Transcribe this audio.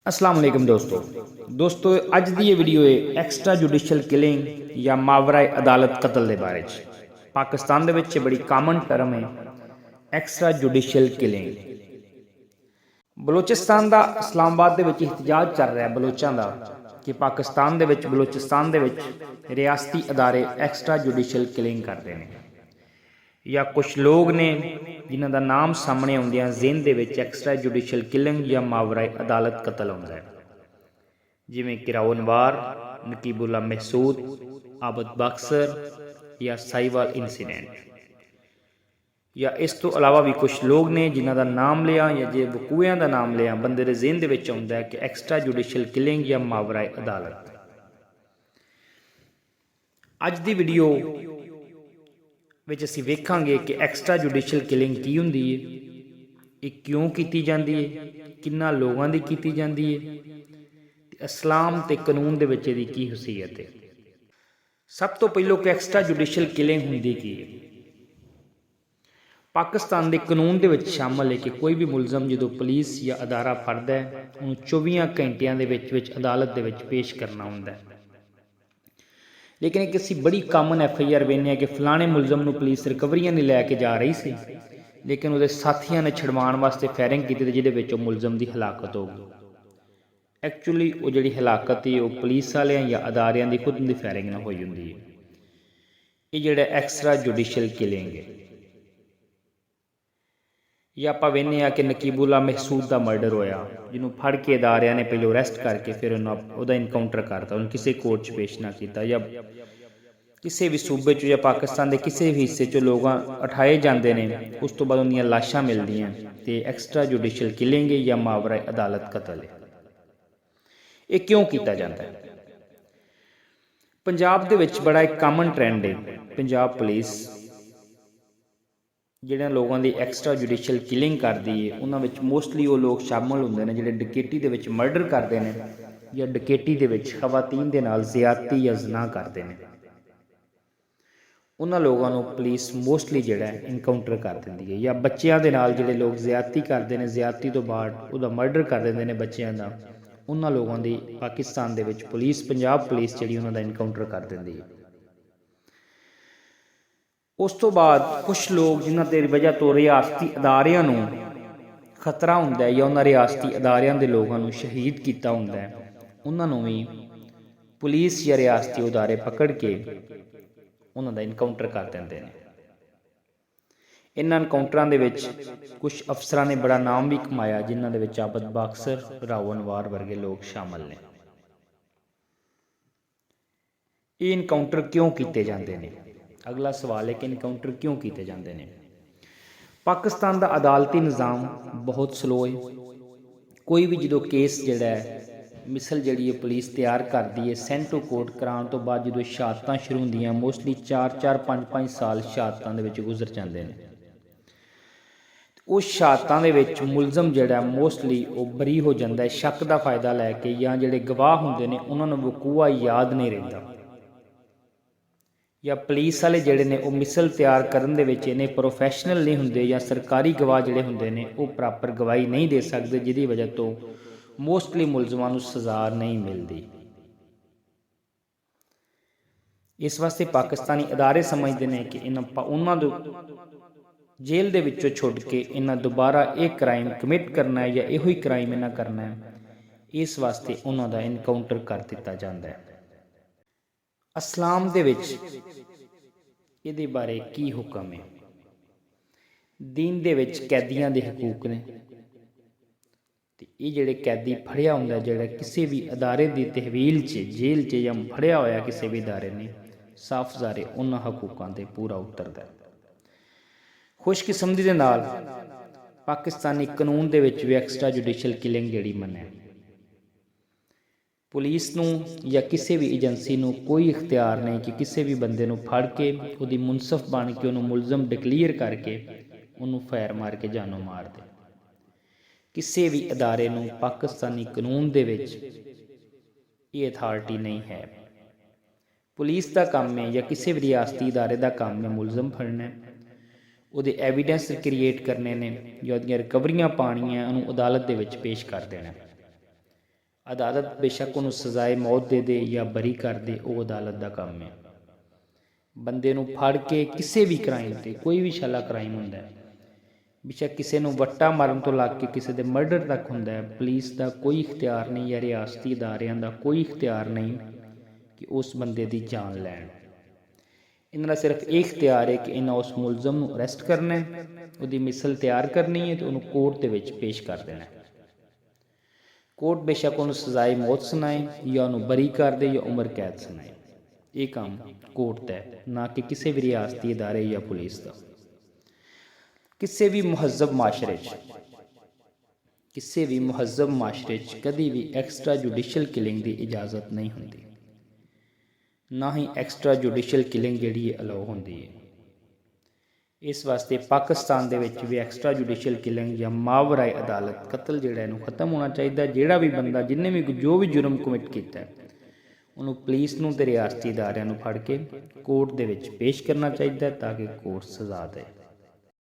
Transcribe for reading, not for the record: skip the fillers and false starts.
अस्सलाम वालेकुम दोस्तों अज की ये वीडियो है एक्सट्रा जुडिशल किलिंग या मावराए अदालत कतल के बारे पाकिस्तान के बड़ी कामन टर्म है एक्सट्रा जुडिशल किलिंग। बलोचिस्तान का इस्लामाबाद के एहतजाज चल रहा है बलोचों का कि पाकिस्तान के बलोचिस्तान के रियासती अदारे एक्सट्रा जुडिशल किलिंग करते हैं या कुछ लोग ने जिन्हों का नाम सामने आउंदियां ज़हन दे विच एक्सट्रा जुडिशल किलिंग या मावराए अदालत कतल आउंदा है, जिमें किराओनवार, नकीबुल्ला महसूद, आबद बक्सर या साहिवाल इंसीडेंट। या इस तो अलावा भी कुछ लोग ने जिन्हों का नाम लिया या जे वकूआं का नाम लिया बंदे के ज़हन दे विच आउंदा है कि एक्सट्रा जुडिशल किलिंग या मावराए अदालत। अज की वीडियो विच असीं वेखांगे कि एक्सट्रा जुडिशल किलिंग की हुंदी है, ये क्यों की जाती है, किन्ना लोगों की की जाती है, इस्लाम ते कानून दे विच इहदी की हसीयत है। सब तो पहलों कि एक्सट्रा जुडिशल किलिंग हुंदी की है। पाकिस्तान के कानून दे विच शामिल है कि कोई भी मुलजम जो पुलिस या अदारा फड़दा है उन्हें 24 घंटिया के विच अदालत दे विच पेश करना हुंदा है। लेकिन एक असी बड़ी कामन FIR वेने कि फलाने मुलजम को पुलिस रिकवरियां नहीं लैके जा रही सी, लेकिन वो साथियों ने छुड़वाने वास्ते फायरिंग की जिहदे मुलजम की हलाकत हो गई। एक्चुअली वो जी हलाकत है वो पुलिस वाले या अदारियां की खुद की फायरिंग ना हुई होंगी है। ये जिहड़ा एक्सट्रा जुडिशल किलिंग है या आप वेने कि नकीबुल्ला महसूद का मर्डर होया, जिन्हों फड़ के अदारिया ने पहले अरैसट करके फिर उन्होंने इनकाउंटर करता, उन्हें किसी कोर्ट च पेश ना किया या किसी भी सूबे चो या पाकिस्तान के किसी भी हिस्से चो लोग उठाए जाते हैं, उस तो बाद उनकी लाशां मिलदियां ते एक्सट्रा जुडिशल किलिंग या मावराए अदालत कतल है। ये क्यों किया जाता है? पंजाब दे विच बड़ा एक कामन ट्रेंड है, पंजाब पुलिस जिहड़े लोगों की एक्सट्रा जुडिशल किलिंग करती है उन्होंने मोस्टली वो लोग शामिल होंगे ने जिहड़े डकैती दे विच मर्डर करते हैं या डकैती दे विच खवातीन दे नाल ज़्यादती या ज़ना करते हैं। उन्होंने लोगों को पुलिस मोस्टली जिहड़ा इनकाउंटर कर देंदी है या बच्चों के नाल जिहड़े लोग ज़्यादती करते हैं, ज़्यादती तो बाद उसका मर्डर कर देंगे ने बच्चों का, उन्होंने लोगों की पाकिस्तान दे विच पुलिस पंजाब पुलिस जिहड़ी उन्हों दा इनकाउंटर कर देंदी है। उस तो बाद कुछ लोग जिन्हों की वजह तो रियासती अदारियां नूं खतरा होंदा है या उन्होंने रियासती अदारियां के लोगों को शहीद किया होंदा है, उन्होंने भी पुलिस या रियासती अदारे पकड़ के उन्होंने इनकाउंटर कर देंगे हैं। इन्हां इनकाउंटरां दे विच कुछ अफसरां ने बड़ा नाम भी कमाया, जिन्हां दे विच आबद बक्सर, किराओनवार वर्गे लोग शामिल ने। ये इनकाउंटर क्यों किए जाते हैं? अगला सवाल है कि इनकाउंटर क्यों किए जाते हैं? पाकिस्तान का अदालती निज़ाम बहुत स्लो है। कोई भी जो केस जिहड़ा है मिसल जी पुलिस तैयार करती है सेंड टू कोर्ट कराने तो बाद जो शहादतां शुरू होंदियां मोस्टली 4-4 5-5 साल शहादतां दे विच गुजर जाते हैं। उस शहादतां दे विच मुलजम जिहड़ा मोस्टली वो बरी हो जाता है शक का फायदा लैके, या जिहड़े गवाह होंदे ने उन्होंने वकूआ याद नहीं रहिंदा, या पुलिस वाले जिहड़े ने वो मिसल तैयार करन दे विच इन्ने प्रोफैशनल नहीं होंदे या सरकारी गवाह जिहड़े होंदे ने वो प्रॉपर गवाही नहीं दे सकते, जिहदी वजह तो मोस्टली मुलजमां नूं सज़ा नहीं मिलती। इस वास्ते पाकिस्तानी अदारे समझते हैं कि उन्होंने जेल दे विचों छुड़ के इन्हां दोबारा एक क्राइम कमिट करना है या इहो ही क्राइम इन्हां करना है, इस वास्ते उन्हां दा इनकाउंटर कर दिता जाता है। इस्लाम दे विच इहदे बारे की हुक्म है? दीन दे विच कैदियां दे हकूक ने, ते ये जिहड़े कैदी फड़िया हुंदा जिहड़ा किसी भी अदारे की तहवील च जेल च या फड़िया होया किसी भी अदारे ने साफ ज़ारे उन्हां हकूकां ते पूरा उतरदा है। खुशकिस्मती दे नाल पाकिस्तानी कानून दे विच भी एक्सट्रा जुडिशल किलिंग जिहड़ी मन्ने पुलिस नूं या किसी भी एजेंसी नूं कोई इख्तियार नहीं कि किसी भी बंदे नूं फड़ के उहदी मुनसफ बन के उन्होंने मुलजम डिकलेयर करके उन्होंने फायर मार के जानों मार दे। किसी भी अदारे नूं पाकिस्तानी कानून दे विच ये अथॉरिटी नहीं है। पुलिस का काम है या किसी भी रियासती इदारे का काम है मुलजम फड़ना, उहदे एविडेंस क्रिएट करने ने या उहदियां रिकवरियां पाणियां उन्होंने अदालत दे विच पेश कर देना। ਅਦਾਲਤ ਬੇਸ਼ੱਕ ਉਹਨੂੰ ਸਜ਼ਾਏ ਮੌਤ ਦੇ ਦੇ ਜਾਂ ਬਰੀ ਕਰ ਦੇ, ਉਹ ਅਦਾਲਤ ਦਾ ਕੰਮ ਹੈ। ਬੰਦੇ ਨੂੰ ਫੜ ਕੇ ਕਿਸੇ ਵੀ ਕ੍ਰਾਈਮ 'ਤੇ, ਕੋਈ ਵੀ ਛਾਲਾ ਕ੍ਰਾਈਮ ਹੁੰਦਾ ਹੈ, ਬੇਸ਼ੱਕ ਕਿਸੇ ਨੂੰ ਵੱਟਾ ਮਾਰਨ ਤੋਂ ਲੱਗ ਕੇ ਕਿਸੇ ਦੇ ਮਰਡਰ ਤੱਕ ਹੁੰਦਾ ਹੈ, ਪੁਲਿਸ ਦਾ ਕੋਈ ਇਖਤਿਆਰ ਨਹੀਂ ਜਾਂ ਰਿਆਸਤੀ ਅਦਾਰਿਆਂ ਦਾ ਕੋਈ ਇਖਤਿਆਰ ਨਹੀਂ ਕਿ ਉਸ ਬੰਦੇ ਦੀ ਜਾਨ ਲੈਣ। ਇਹਨਾਂ ਦਾ ਸਿਰਫ ਇਹ ਇਖਤਿਆਰ ਹੈ ਕਿ ਇਹਨਾਂ ਉਸ ਮੁਲਜ਼ਮ ਨੂੰ ਅਰੈਸਟ ਕਰਨਾ ਹੈ, ਉਹਦੀ ਮਿਸਲ ਤਿਆਰ ਕਰਨੀ ਹੈ ਅਤੇ ਉਹਨੂੰ ਕੋਰਟ ਦੇ ਵਿੱਚ ਪੇਸ਼ ਕਰ ਦੇਣਾ। ਕੋਰਟ ਬੇਸ਼ੱਕ ਉਹਨੂੰ ਸਜ਼ਾਏ ਮੌਤ ਸੁਣਾਏ ਜਾਂ ਉਹਨੂੰ ਬਰੀ ਕਰ ਦੇ ਜਾਂ ਉਮਰ ਕੈਦ ਸੁਣਾਏ। ਇਹ ਕੰਮ ਕੋਰਟ ਦਾ ਹੈ, ਨਾ ਕਿ ਕਿਸੇ ਵੀ ਰਿਆਸਤੀ ਅਦਾਰੇ ਜਾਂ ਪੁਲਿਸ ਦਾ। ਕਿਸੇ ਵੀ ਮੁਹੱਜ਼ਬ ਮਾਸ਼ਰੇ 'ਚ ਕਦੀ ਵੀ ਐਕਸਟਰਾ ਜੁਡੀਸ਼ੀਅਲ ਕਿਲਿੰਗ ਦੀ ਇਜਾਜ਼ਤ ਨਹੀਂ ਹੁੰਦੀ, ਨਾ ਹੀ ਐਕਸਟਰਾ ਜੁਡੀਸ਼ੀਅਲ ਕਿਲਿੰਗ ਜਿਹੜੀ ਹੈ ਅਲਾਓ ਹੁੰਦੀ ਹੈ। ਇਸ ਵਾਸਤੇ ਪਾਕਿਸਤਾਨ ਦੇ ਵਿੱਚ ਵੀ ਐਕਸਟਰਾ ਜੁਡੀਸ਼ੀਅਲ ਕਿਲਿੰਗ ਜਾਂ ਮਾਵਰਾਏ ਅਦਾਲਤ ਕਤਲ ਜਿਹੜਾ ਇਹਨੂੰ ਖਤਮ ਹੋਣਾ ਚਾਹੀਦਾ। ਜਿਹੜਾ ਵੀ ਬੰਦਾ ਜਿਹਨੇ ਵੀ ਜੋ ਵੀ ਜੁਰਮ ਕਮਿਟ ਕੀਤਾ ਹੈ, ਉਹਨੂੰ ਪੁਲਿਸ ਨੂੰ ਅਤੇ ਰਿਆਸਤੀ ਅਦਾਰਿਆਂ ਨੂੰ ਫੜ ਕੇ ਕੋਰਟ ਦੇ ਵਿੱਚ ਪੇਸ਼ ਕਰਨਾ ਚਾਹੀਦਾ ਤਾਂ ਕਿ ਕੋਰਟ ਸਜ਼ਾ ਦੇ।